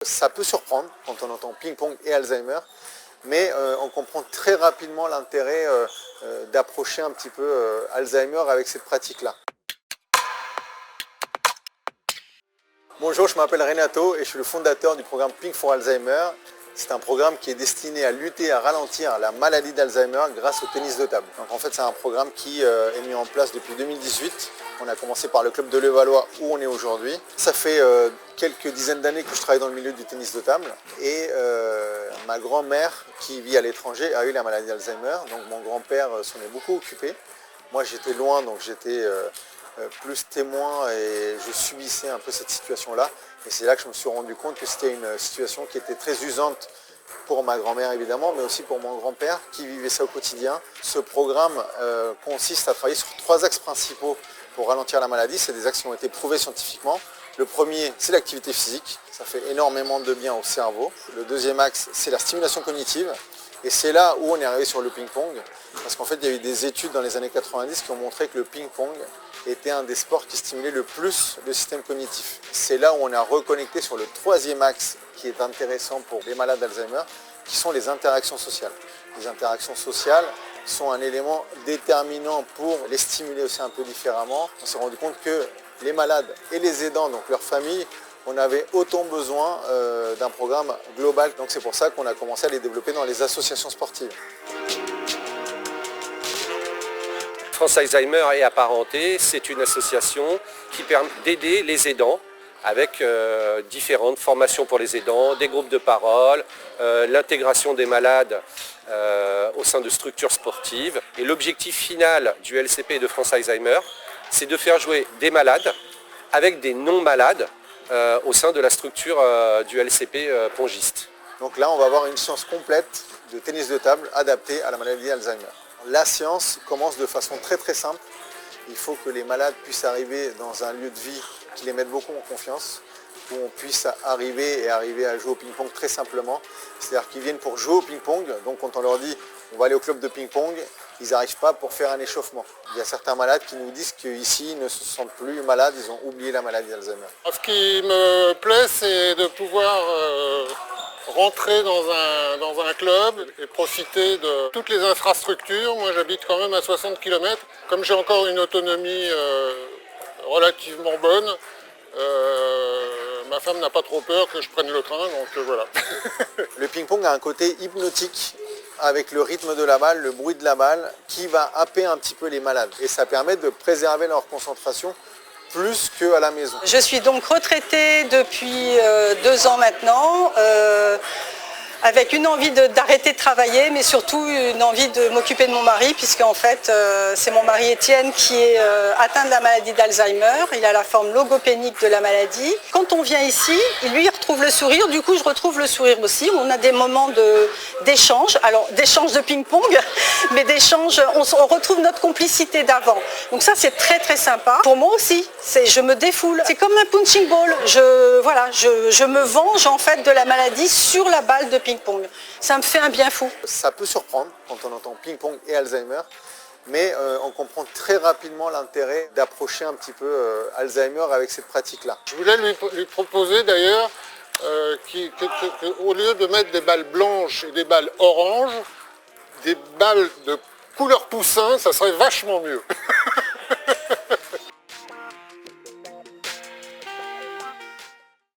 Ça peut surprendre quand on entend ping-pong et Alzheimer, mais on comprend très rapidement l'intérêt d'approcher un petit peu Alzheimer avec cette pratique-là. Bonjour, je m'appelle Renato et je suis le fondateur du programme Ping for Alzheimer. C'est un programme qui est destiné à lutter, à ralentir la maladie d'Alzheimer grâce au tennis de table. Donc en fait, c'est un programme qui est mis en place depuis 2018. On a commencé par le club de Levallois où on est aujourd'hui. Ça fait quelques dizaines d'années que je travaille dans le milieu du tennis de table et ma grand-mère qui vit à l'étranger a eu la maladie d'Alzheimer. Donc mon grand-père s'en est beaucoup occupé. Moi j'étais loin, donc j'étais plus témoin et je subissais un peu cette situation-là. Et c'est là que je me suis rendu compte que c'était une situation qui était très usante pour ma grand-mère évidemment, mais aussi pour mon grand-père qui vivait ça au quotidien. Ce programme consiste à travailler sur 3 axes principaux pour ralentir la maladie. C'est des axes qui ont été prouvés scientifiquement. Le premier, c'est l'activité physique. Ça fait énormément de bien au cerveau. Le deuxième axe, c'est la stimulation cognitive. Et c'est là où on est arrivé sur le ping-pong, parce qu'en fait, il y a eu des études dans les années 90 qui ont montré que le ping-pong était un des sports qui stimulait le plus le système cognitif. C'est là où on a reconnecté sur le 3e axe qui est intéressant pour les malades d'Alzheimer, qui sont les interactions sociales. Les interactions sociales sont un élément déterminant pour les stimuler aussi un peu différemment. On s'est rendu compte que les malades et les aidants, donc leur famille, on avait autant besoin d'un programme global. Donc c'est pour ça qu'on a commencé à les développer dans les associations sportives. France Alzheimer et Apparentés, c'est une association qui permet d'aider les aidants avec différentes formations pour les aidants, des groupes de parole, l'intégration des malades au sein de structures sportives. Et l'objectif final du LCP et de France Alzheimer, c'est de faire jouer des malades avec des non-malades au sein de la structure du LCP Pongiste. Donc là, on va avoir une séance complète de tennis de table adaptée à la maladie d'Alzheimer. La séance commence de façon très simple. Il faut que les malades puissent arriver dans un lieu de vie qui les mette beaucoup en confiance, où on puisse arriver à jouer au ping-pong très simplement. C'est-à-dire qu'ils viennent pour jouer au ping-pong, donc quand on leur dit on va aller au club de ping-pong, ils n'arrivent pas pour faire un échauffement. Il y a certains malades qui nous disent qu'ici, ils ne se sentent plus malades, ils ont oublié la maladie d'Alzheimer. Ce qui me plaît, c'est de pouvoir rentrer dans un club et profiter de toutes les infrastructures. Moi, j'habite quand même à 60 km. Comme j'ai encore une autonomie relativement bonne, ma femme n'a pas trop peur que je prenne le train, donc voilà. Le ping-pong a un côté hypnotique avec le rythme de la balle, le bruit de la balle, qui va happer un petit peu les malades. Et ça permet de préserver leur concentration plus qu'à la maison. Je suis donc retraitée depuis 2 ans maintenant, avec une envie d'arrêter de travailler, mais surtout une envie de m'occuper de mon mari, puisque en fait c'est mon mari Étienne qui est atteint de la maladie d'Alzheimer. Il a la forme logopénique de la maladie. Quand on vient ici, lui il retrouve le sourire, du coup je retrouve le sourire aussi. On a des moments d'échange, alors d'échange de ping-pong, mais d'échange, on retrouve notre complicité d'avant. Donc ça c'est très sympa. Pour moi aussi, je me défoule. C'est comme un punching ball. Je me venge en fait de la maladie sur la balle de ping-pong. Ça me fait un bien fou. Ça peut surprendre quand on entend ping-pong et Alzheimer, mais on comprend très rapidement l'intérêt d'approcher un petit peu Alzheimer avec cette pratique-là. Je voulais lui proposer d'ailleurs qu'au lieu de mettre des balles blanches et des balles oranges, des balles de couleur poussin, ça serait vachement mieux.